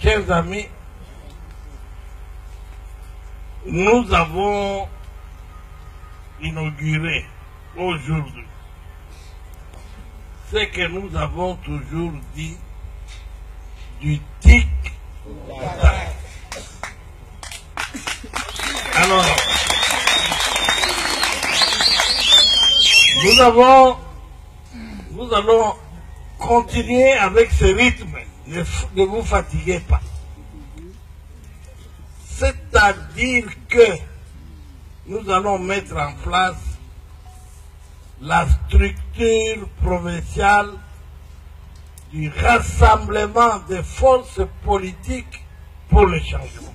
chers amis, nous avons inauguré aujourd'hui ce que nous avons toujours dit du tic-tac. Alors, nous allons continuer avec ce rythme. Ne vous fatiguez pas. C'est-à-dire que nous allons mettre en place la structure provinciale du rassemblement des forces politiques pour le changement.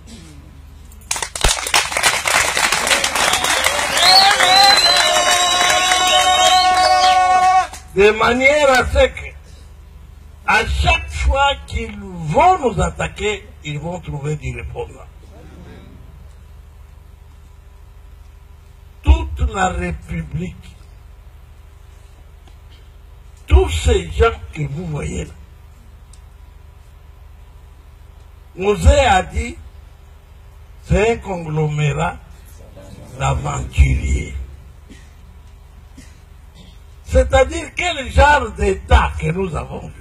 De manière à ce que, à chaque fois qu'ils vont nous attaquer, ils vont trouver du répondant. Toute la République, tous ces gens que vous voyez là, Mosée a dit, c'est un conglomérat d'aventuriers. C'est-à-dire quel genre d'État que nous avons vu?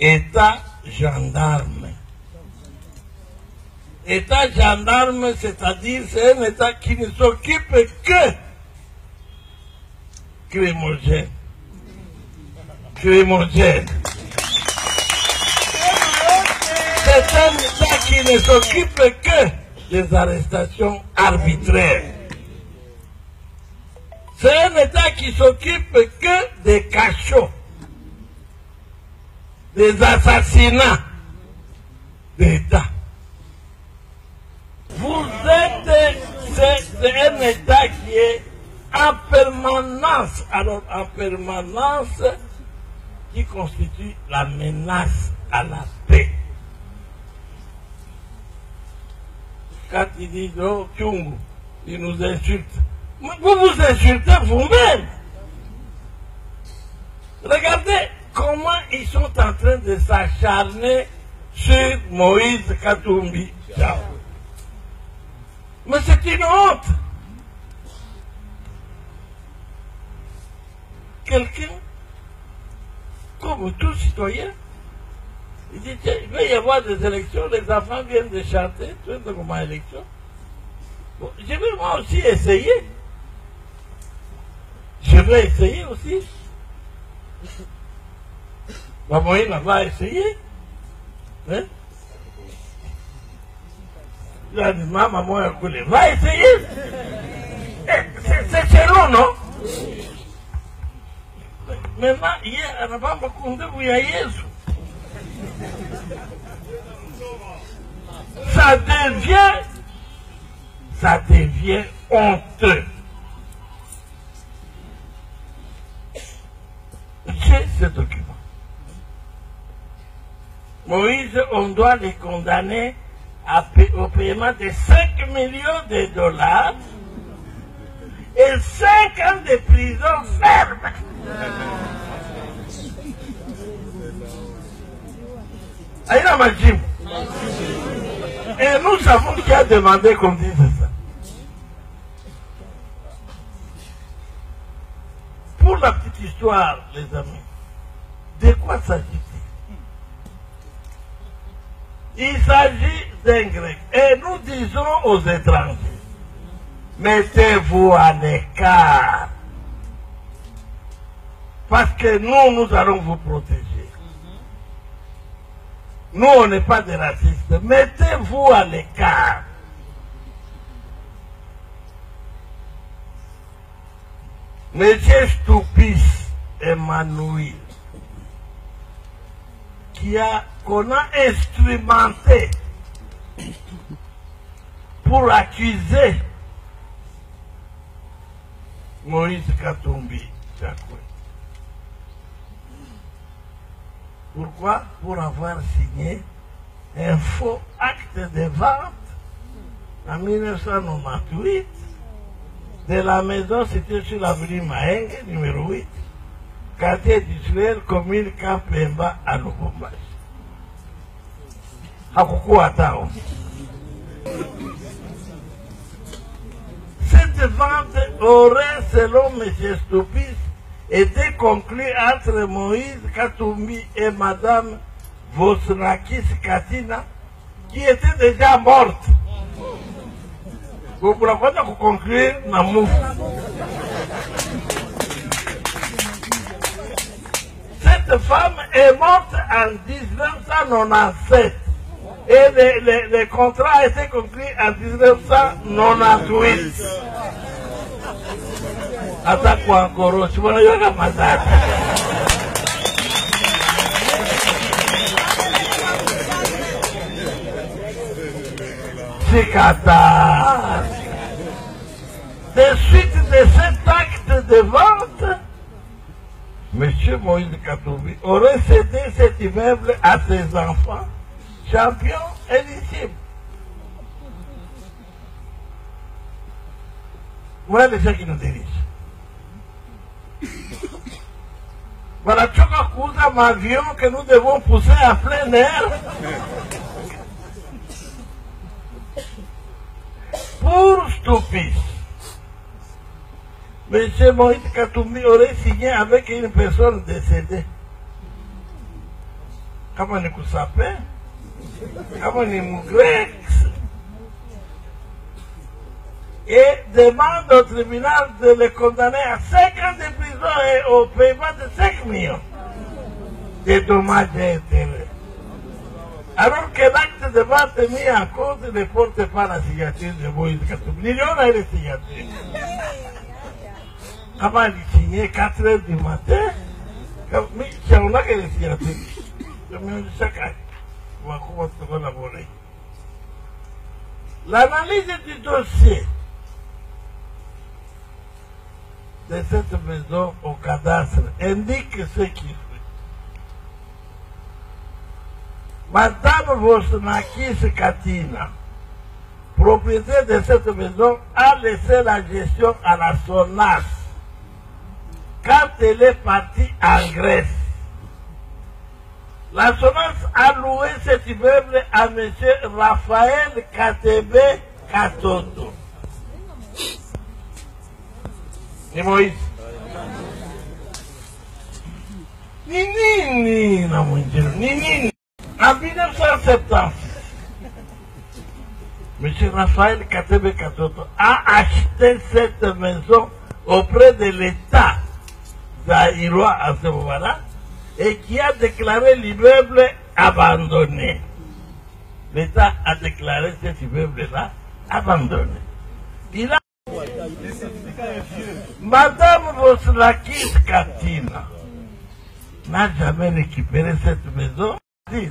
État gendarme. État gendarme, c'est-à-dire c'est un État qui ne s'occupe que crémogène. C'est un État qui ne s'occupe que des arrestations arbitraires. C'est un État qui s'occupe que des cachots, des assassinats d'État. C'est un État qui est en permanence, alors en permanence, qui constitue la menace à la paix. Quand ils disent, oh, Tchungu, ils nous insultent. Vous vous insultez vous-même. Regardez comment ils sont en train de s'acharner sur Moïse Katumbi. Mais c'est une honte. Quelqu'un, comme tout citoyen, il dit, tiens, il va y avoir des élections, les enfants viennent de chanter, tu sais comment élection. Bon, je vais moi aussi essayer. Je vais essayer aussi. Moïse va essayer. Hein? Maman, moi, va essayer. C'est selon, non? Maintenant, hier, on n'a pas beaucoup de bouillaïs. Ça devient honteux. J'ai ce document. Moïse, on doit les condamner au paiement de 5 millions de dollars et 5 ans de prison ferme. Aïna Majim. Et nous savons qui a demandé qu'on dise ça. Pour la petite histoire, les amis, de quoi s'agit-il? Il s'agit d'un grec. Et nous disons aux étrangers, mettez-vous à l'écart. Parce que nous allons vous protéger. Nous, on n'est pas des racistes. Mettez-vous à l'écart. Monsieur Stoupis Emmanuel, qu'on a instrumenté pour accuser Moïse Katumbi Chakwe. Pourquoi? Pour avoir signé un faux acte de vente en 1998 de la maison située sur l'avenue Mahenge, numéro 8, quartier d'Israël, commune Campemba à Lubumbashi. hakukuwa tao. Cette vente aurait, selon M. Stoupis, été conclue entre Moïse Katumbi et Madame Vosrakis Katina, qui était déjà morte. Vous pouvez conclure l'amour. Cette femme est morte en 1997 et le contrat a été conclu en 1998. Attends quoi encore, tu vois, il y a un massacre. C'est catastrophe. De suite de cet acte de vente, M. Moïse Katumbi aurait cédé cet immeuble à ses enfants, champions et disciples. Voilà les gens qui nous dirigent. Voilà, tu as couru un avion que nous devons pousser à plein air. Pour Stoupis, M. Moïse Katumbi aurait signé avec une personne décédée. Comment on s'appelle? Comment on grec? Et demande au tribunal de le condamner à 5 ans de prison et au paiement de 5 millions de dommages et intérêts. Alors que l'acte de vente mis en cause ne porte pas la signature de Moïse Katumbi. Il y en a une signature. Comment il signait 4 heures du matin? Il y en a une signature. Chaque année, on va commencer à collaborer. L'analyse du dossier de cette maison au cadastre indique ce qu'il fait. Madame Vosrakis Katina, propriétaire de cette maison, a laissé la gestion à la SONAS quand elle est partie en Grèce. La SONAS a loué cet immeuble à M. Raphaël Katebe Katoto. Ni Moïse. Ni en 1976, M. Raphaël Katebe Katoto a acheté cette maison auprès de l'État zaïrois à ce moment-là et qui a déclaré l'immeuble abandonné. L'État a déclaré cet immeuble-là abandonné. Il a... Madame Vosrakis Katina n'a jamais récupéré cette maison. Il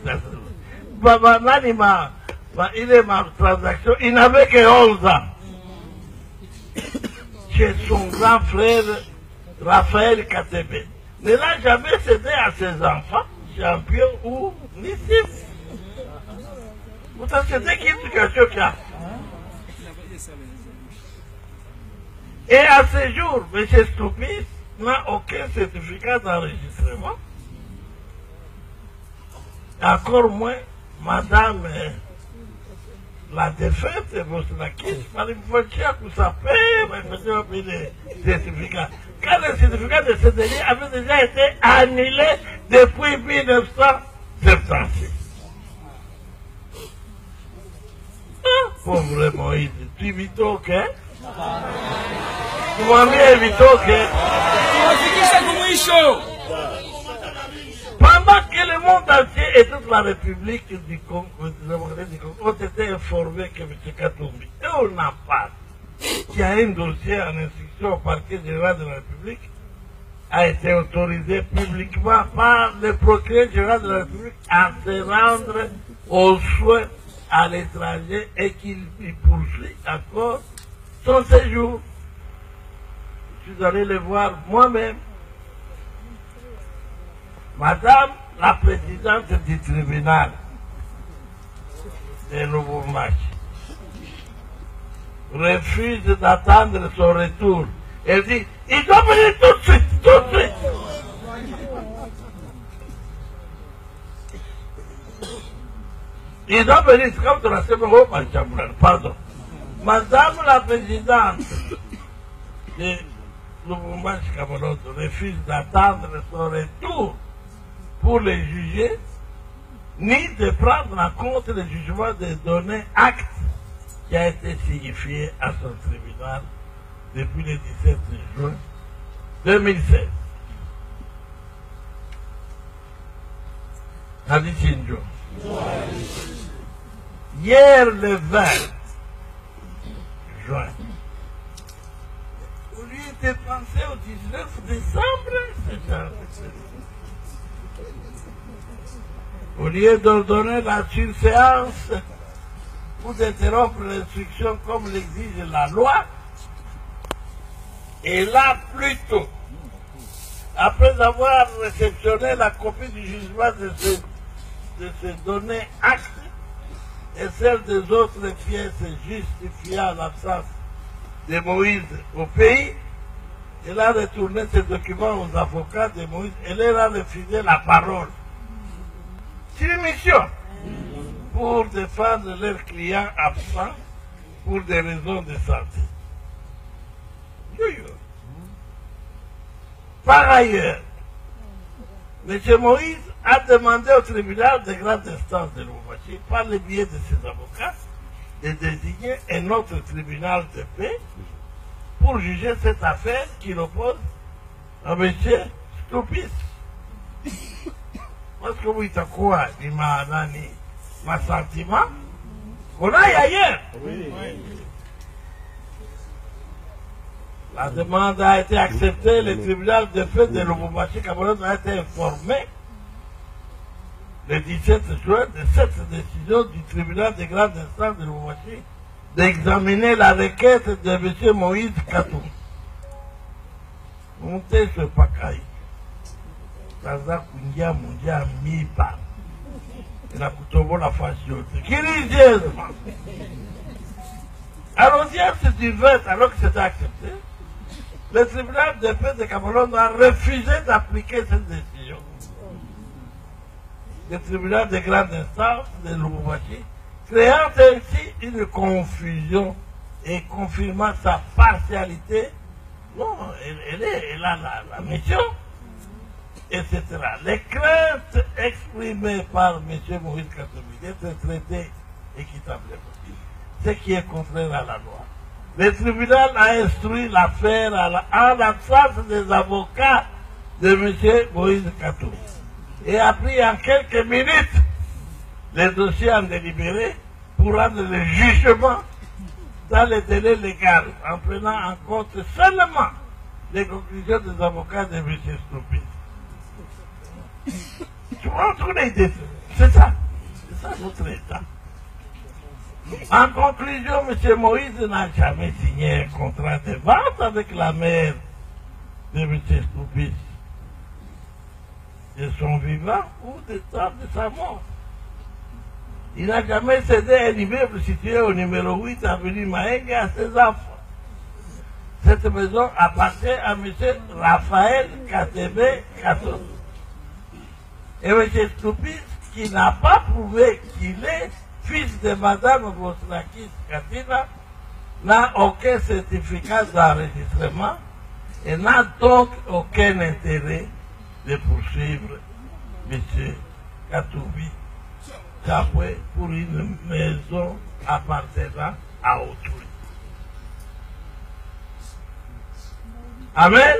est ma transaction, il n'avait que 11 ans. Chez son grand frère Raphaël Katebe. Ne l'a jamais cédé à ses enfants, champions ou disciples. Vous savez, c'est qui éducation qu'il y a. Et à ce jour, M. Stoupis n'a aucun certificat d'enregistrement. Encore moins, Madame la défaite, Vosrakis, il faut dire que ça paye, mais il faut payer les certificats. Car le certificat de ce dernier avait déjà été annulé depuis 1976. Ah, pauvre Moïse, tu évites ok? Tu m'as mis évité ok? Pendant que le monde entier et toute la République du Congo ont été informés que M. Katumbi, et on n'a pas, qu'il y a un dossier en instruction au parquet général de la République, a été autorisé publiquement par le procureur général de la République à se rendre aux soins à l'étranger et qu'il poursuit encore son séjour. Je suis allé le voir moi-même. Madame la présidente du tribunal de Lubumbashi refuse d'attendre son retour. Elle dit, il doit venir tout de suite, tout de suite. Ils ont venu, c'est comme de la semaine, pardon. Madame la présidente de Lubumbashi Kamoloto refuse d'attendre son retour pour les juger, ni de prendre en compte le jugement de donner acte qui a été signifié à son tribunal depuis le 17 juin 2016. Hier, le 20 juin, au lieu de penser au 19 décembre, au lieu d'ordonner la surséance ou d'interrompre l'instruction comme l'exige la loi, et là plutôt, après avoir réceptionné la copie du jugement de se donner acte et celle des autres pièces justifiant l'absence de Moïse au pays, elle a retourné ces documents aux avocats de Moïse et leur a refusé la parole. C'est une mission pour défendre leurs clients absents pour des raisons de santé. Par ailleurs, M. Moïse a demandé au tribunal de grande instance de Lubumbashi, par le biais de ses avocats, de désigner un autre tribunal de paix pour juger cette affaire qui l'oppose à M. Stupis. Parce que vous êtes quoi, ma sentiment, qu'on aille ailleurs. Oui. La demande a été acceptée, le tribunal de paix de Lubumbashi Cameroun a été informé le 17 juin de cette décision du tribunal de grande instance de Lubumbashi d'examiner la requête de M. Moïse Katou. Montez ce pacaille. Kaza Kundia Mundia Mipa. Il a coutume la fashion. Qui religieusement. À l'audience du 20, alors que c'était accepté, le tribunal de paix de Cameroun a refusé d'appliquer cette décision. Le tribunal de grande instance de Lubumbashi, créant ainsi une confusion et confirmant sa partialité. Non, elle a la mission, etc. Les craintes exprimées par M. Moïse Katumbi d'être traité équitablement, ce qui est contraire à la loi. Le tribunal a instruit l'affaire en l'absence des avocats de M. Moïse Katumbi et a pris en quelques minutes les dossiers en délibéré pour rendre le jugement dans les délais légaux, en prenant en compte seulement les conclusions des avocats de M. Stupis. Tu vois, c'est ça. C'est ça notre État. En conclusion, M. Moïse n'a jamais signé un contrat de vente avec la mère de M. Stupis, de son vivant ou de sa mort. Il n'a jamais cédé un immeuble situé au numéro 8 avenue Maengue à ses enfants. Cette maison appartient à M. Raphaël Katebe Kato. Et M. Stupis, qui n'a pas prouvé qu'il est fils de Mme Vostrakis Katina, n'a aucun certificat d'enregistrement et n'a donc aucun intérêt de poursuivre M. Katumbi Chapoué pour une maison appartenant à autrui. Amen.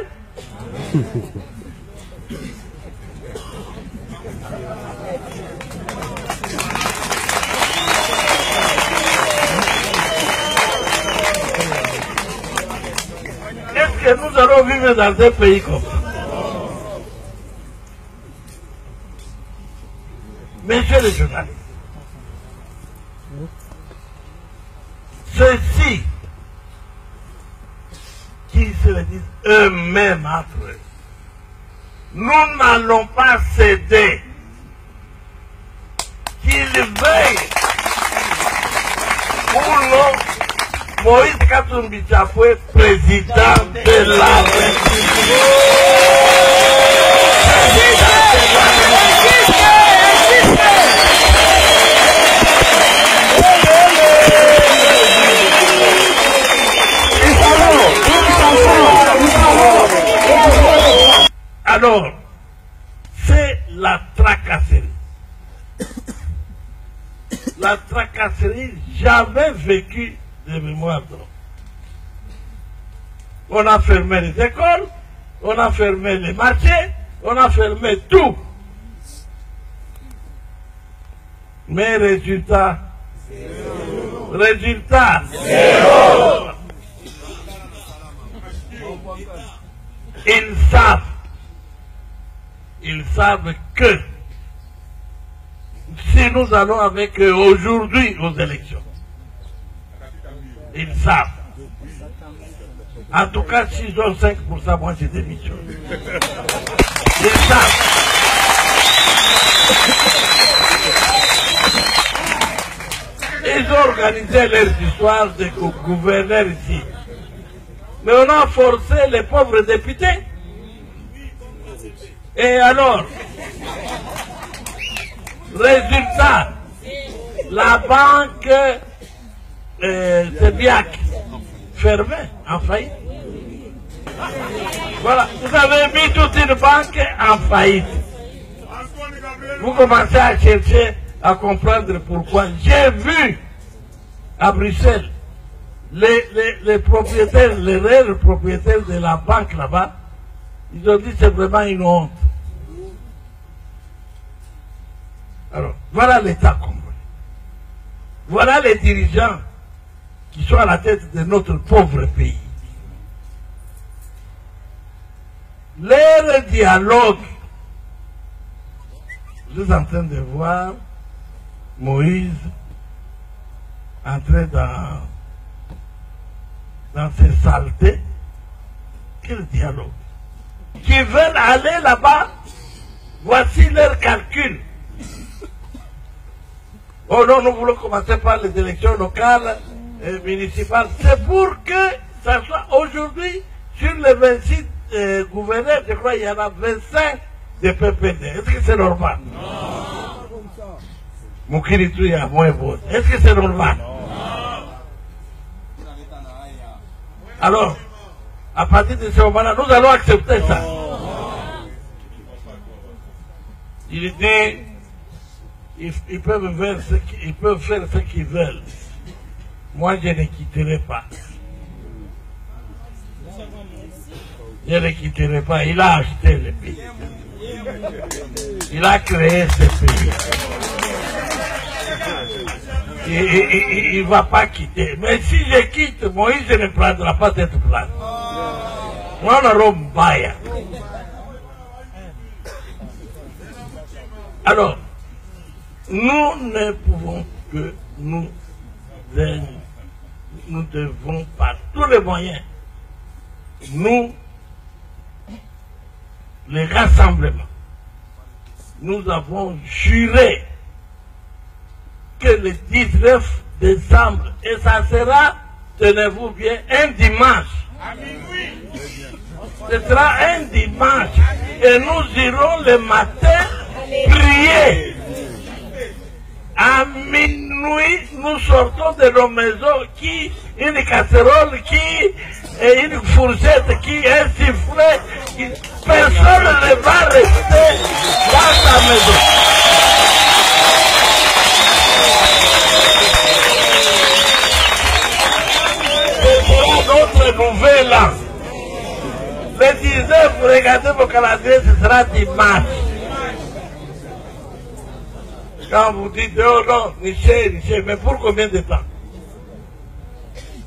Est-ce que nous allons vivre dans un pays comme ça? Messieurs les journalistes, ceux-ci qui se le disent eux-mêmes entre eux, nous n'allons pas céder qu'ils veillent pour le Moïse Katumbi Chapoué, président de la République. Alors, c'est la tracasserie. La tracasserie, jamais vécue de mémoire d'homme. On a fermé les écoles, on a fermé les marchés, on a fermé tout. Mais résultat, résultat, zéro. Ils savent que si nous allons avec eux aujourd'hui aux élections, ils savent. En tout cas, s'ils ont 5%, moi j'ai démissionné. Ils savent. Ils ont organisé leur histoire de gouverneurs ici. Mais on a forcé les pauvres députés. Et alors, résultat, la banque Sébiac fermée, en faillite. Voilà, vous avez mis toute une banque en faillite. Vous commencez à chercher à comprendre pourquoi. J'ai vu à Bruxelles les propriétaires, les réels propriétaires de la banque là-bas, ils ont dit c'est vraiment une honte. Alors, voilà l'État congolais. Voilà les dirigeants qui sont à la tête de notre pauvre pays. Leur dialogue, vous êtes en train de voir Moïse entrer dans ces saletés. Quel dialogue? Qui veulent aller là-bas, voici leur calcul. Oh non, nous voulons commencer par les élections locales et municipales. C'est pour que ça soit aujourd'hui, sur les 26 gouverneurs, je crois qu'il y en a 25 de PPD. Est-ce que c'est normal? Non. Moukiritou, il y a moins beau. Est-ce que c'est normal? Non. Alors, à partir de ce moment-là, nous allons accepter ça. Il dit, ils peuvent faire ce qu'ils veulent. Moi, je ne quitterai pas. Je ne quitterai pas. Il a acheté le pays. Il a créé ce pays. Il ne va pas quitter. Mais si je quitte, Moïse ne prendra pas cette place. Moi, on a Baya. Alors, nous ne pouvons que nous devons par tous les moyens, nous, les rassemblements, nous avons juré que le 19 décembre, et ça sera, tenez-vous bien, un dimanche. Ce sera un dimanche. Et nous irons le matin prier. À minuit, nous sortons de nos maisons, une casserole, et une fourchette, un sifflet, personne ne va rester dans sa maison. C'est notre nouvel an. Le 19, vous regardez vos calendriers, ce sera dimanche. Quand vous dites, oh non, Michel, mais pour combien de temps?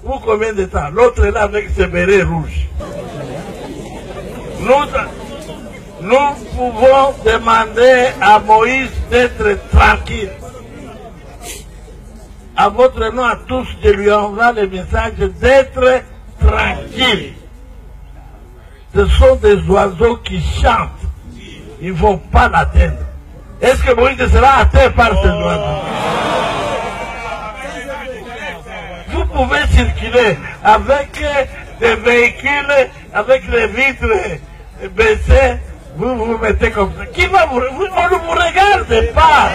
Pour combien de temps? L'autre est là avec ses bérets rouges. Nous pouvons demander à Moïse d'être tranquille. À votre nom, à tous, je lui envoie le message d'être tranquille. Ce sont des oiseaux qui chantent. Ils ne vont pas l'atteindre. Est-ce que Moïse sera atteint par ces oiseaux? Vous pouvez circuler avec des véhicules, avec les vitres baissées, vous vous mettez comme ça. Qui va vous... On ne vous regarde pas.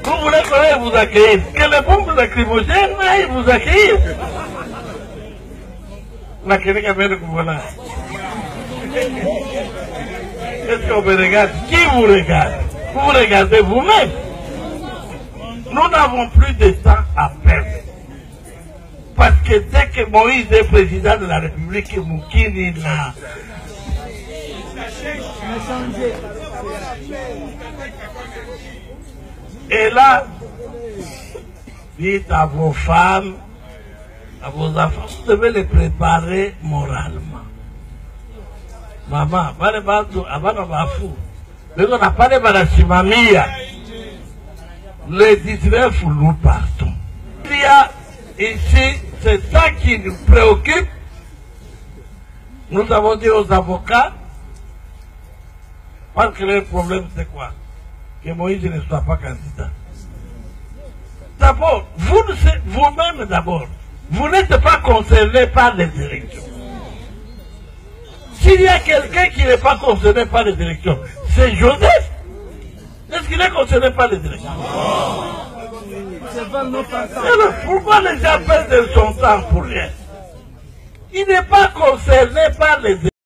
Vous voulez qu'on aille vous accueillir. Que les bombes lacrymogènes aillent vous accueillir. La Kenya vient de Kouvola. Est-ce qu'on me regarde? Qui vous regarde? Vous vous regardez vous-même. Nous n'avons plus de temps à perdre. Parce que dès que Moïse est président de la République, Moukini là. Et là, dites à vos femmes, à vos enfants, vous devez les préparer moralement. Maman, le 19, nous partons. Il y a ici, c'est ça qui nous préoccupe. Nous avons dit aux avocats, parce que le problème c'est quoi? Que Moïse ne soit pas candidat. D'abord, vous-même d'abord, vous n'êtes pas concerné par les élections. S'il y a quelqu'un qui n'est pas concerné par les élections, c'est Joseph. Est-ce qu'il est concerné par les élections? Alors, pourquoi les gens perdent son temps pour rien? Il n'est pas concerné par les élections.